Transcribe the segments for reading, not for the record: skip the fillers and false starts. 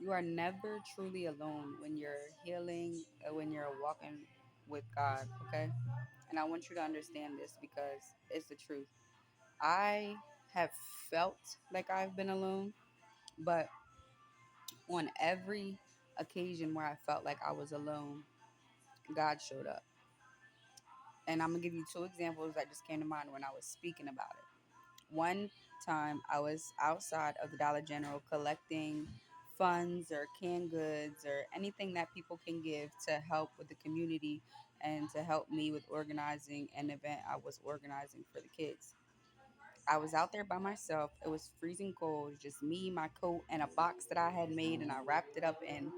You are never truly alone when you're healing, when you're walking with God, okay? And I want you to understand this because it's the truth. I have felt like I've been alone, but on every occasion where I felt like I was alone, God showed up. And I'm gonna give you two examples that just came to mind when I was speaking about it. One time I was outside of the Dollar General collecting funds or canned goods or anything that people can give to help with the community and to help me with organizing an event I was organizing for the kids. I was out there by myself. It was freezing cold, just me, my coat, and a box that I had made, and I wrapped it up in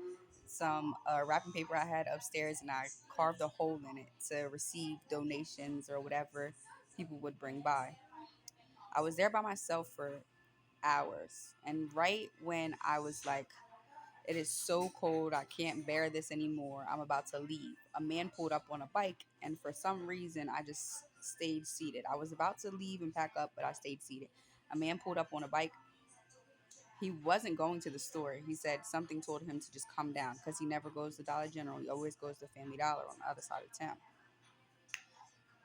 some wrapping paper I had upstairs, and I carved a hole in it to receive donations or whatever people would bring by. I was there by myself for hours, and right when I was like, it is so cold, I can't bear this anymore, I'm about to leave, a man pulled up on a bike, and for some reason, I just stayed seated. I was about to leave and pack up, but I stayed seated. A man pulled up on a bike. He wasn't going to the store. He said something told him to just come down because he never goes to Dollar General. He always goes to Family Dollar on the other side of town.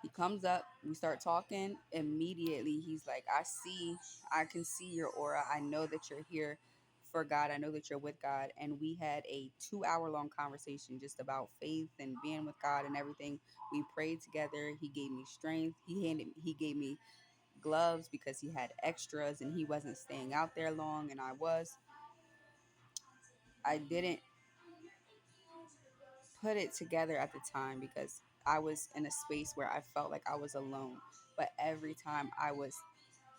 He comes up, we start talking. Immediately, he's like, I can see your aura. I know that you're here for God. I know that you're with God. And we had a 2 hour long conversation just about faith and being with God and everything. We prayed together. He gave me strength. He gave me gloves because he had extras and he wasn't staying out there long and I was. I didn't put it together at the time because I was in a space where I felt like I was alone. But every time I was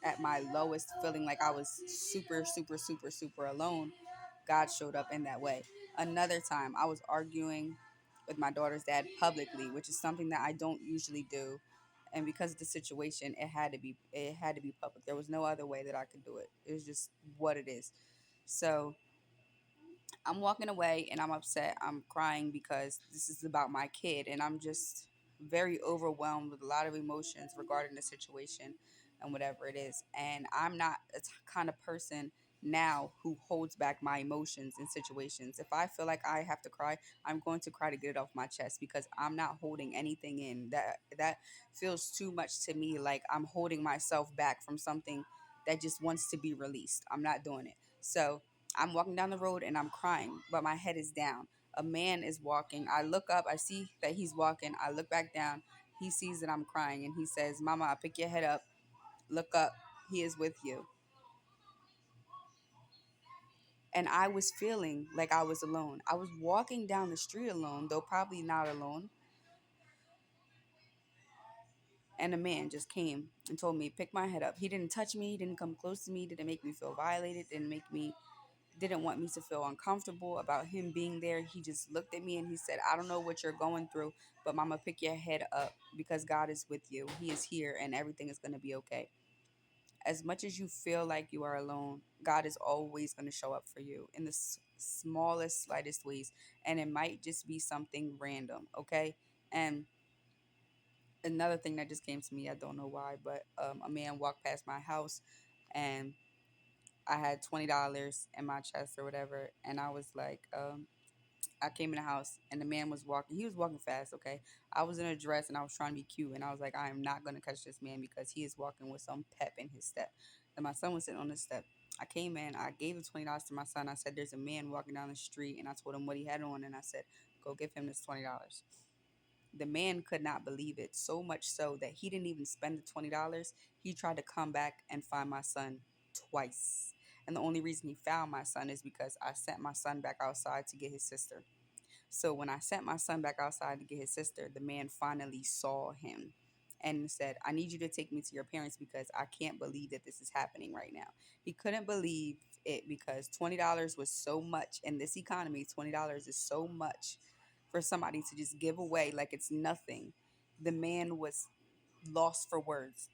at my lowest, feeling like I was super, super, super, super alone, God showed up in that way. Another time, I was arguing with my daughter's dad publicly, which is something that I don't usually do. And because of the situation, it had to be public. There was no other way that I could do it. It was just what it is. So I'm walking away and I'm upset. I'm crying because this is about my kid and I'm just very overwhelmed with a lot of emotions regarding the situation and whatever it is. And I'm not a kind of person now who holds back my emotions in situations. If I feel like I have to cry, I'm going to cry to get it off my chest because I'm not holding anything in. That feels too much to me like I'm holding myself back from something that just wants to be released. I'm not doing it. So, I'm walking down the road and I'm crying, but my head is down. A man is walking. I look up, I see that he's walking. I look back down. He sees that I'm crying and he says, Mama, pick your head up. Look up. He is with you. And I was feeling like I was alone. I was walking down the street alone, though probably not alone. And a man just came and told me, pick my head up. He didn't touch me, he didn't come close to me, didn't make me feel violated, didn't want me to feel uncomfortable about him being there. He just looked at me and he said, I don't know what you're going through, but mama, pick your head up because God is with you. He is here and everything is going to be okay. As much as you feel like you are alone, God is always going to show up for you in the smallest, slightest ways. And it might just be something random, okay? And another thing that just came to me, I don't know why, but a man walked past my house and I had $20 in my chest or whatever. And I was like, I came in the house and the man was walking. He was walking fast, okay? I was in a dress and I was trying to be cute. And I was like, I am not going to catch this man because he is walking with some pep in his step. And my son was sitting on the step. I came in, I gave the $20 to my son. I said, there's a man walking down the street. And I told him what he had on. And I said, go give him this $20. The man could not believe it, so much so that he didn't even spend the $20. He tried to come back and find my son twice. And the only reason he found my son is because I sent my son back outside to get his sister. So when I sent my son back outside to get his sister, the man finally saw him and said, I need you to take me to your parents because I can't believe that this is happening right now. He couldn't believe it because $20 was so much in this economy. $20 is so much for somebody to just give away like it's nothing. The man was lost for words.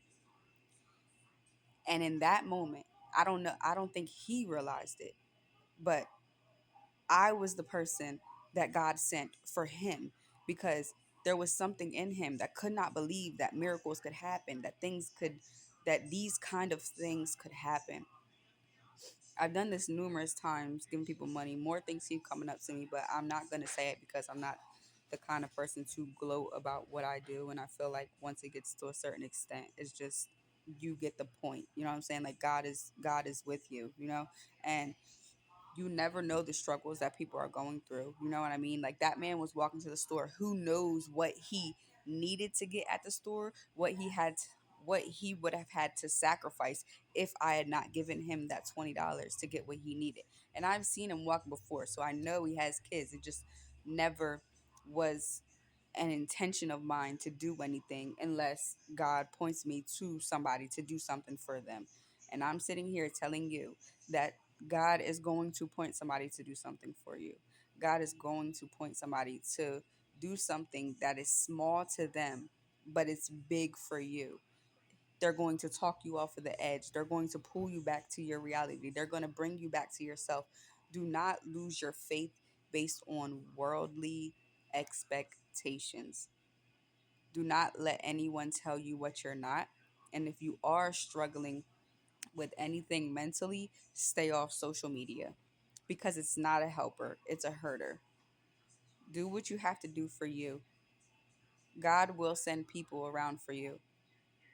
And in that moment, I don't think he realized it, but I was the person that God sent for him because there was something in him that could not believe that miracles could happen, that these kind of things could happen. I've done this numerous times, giving people money. More things keep coming up to me, but I'm not gonna say it because I'm not the kind of person to gloat about what I do. And I feel like once it gets to a certain extent, it's just you get the point. You know what I'm saying? Like God is with you. You know, and you never know the struggles that people are going through. You know what I mean? Like that man was walking to the store. Who knows what he needed to get at the store, what he would have had to sacrifice if I had not given him that $20 to get what he needed. And I've seen him walk before, so I know he has kids. It just never was an intention of mine to do anything unless God points me to somebody to do something for them. And I'm sitting here telling you that God is going to point somebody to do something for you. God is going to point somebody to do something that is small to them, but it's big for you. They're going to talk you off of the edge. They're going to pull you back to your reality. They're going to bring you back to yourself. Do not lose your faith based on worldly expectations. Do not let anyone tell you what you're not. And if you are struggling with anything mentally, stay off social media because it's not a helper, it's a herder. Do what you have to do for you. God will send people around for you.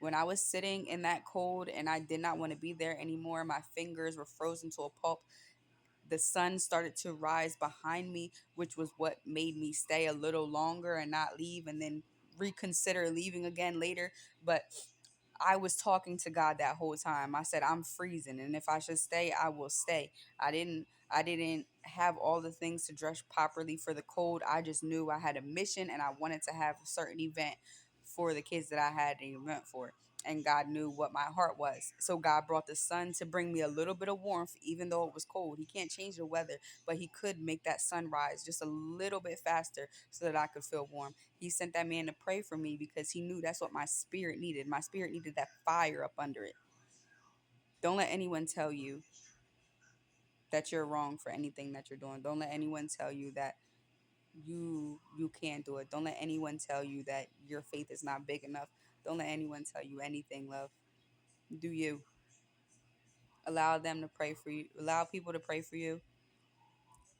When I was sitting in that cold and I did not want to be there anymore, my fingers were frozen to a pulp. The sun started to rise behind me, which was what made me stay a little longer and not leave and then reconsider leaving again later. But I was talking to God that whole time. I said, I'm freezing, and if I should stay, I will stay. I didn't have all the things to dress properly for the cold. I just knew I had a mission and I wanted to have a certain event for the kids that I had an event for. And God knew what my heart was. So God brought the sun to bring me a little bit of warmth, even though it was cold. He can't change the weather, but he could make that sun rise just a little bit faster so that I could feel warm. He sent that man to pray for me because he knew that's what my spirit needed. My spirit needed that fire up under it. Don't let anyone tell you that you're wrong for anything that you're doing. Don't let anyone tell you that you can't do it. Don't let anyone tell you that your faith is not big enough. Don't let anyone tell you anything, love. Do you. Allow them to pray for you. Allow people to pray for you.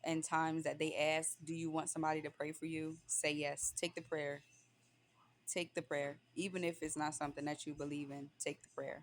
In times that they ask, do you want somebody to pray for you? Say yes. Take the prayer. Take the prayer. Even if it's not something that you believe in, take the prayer.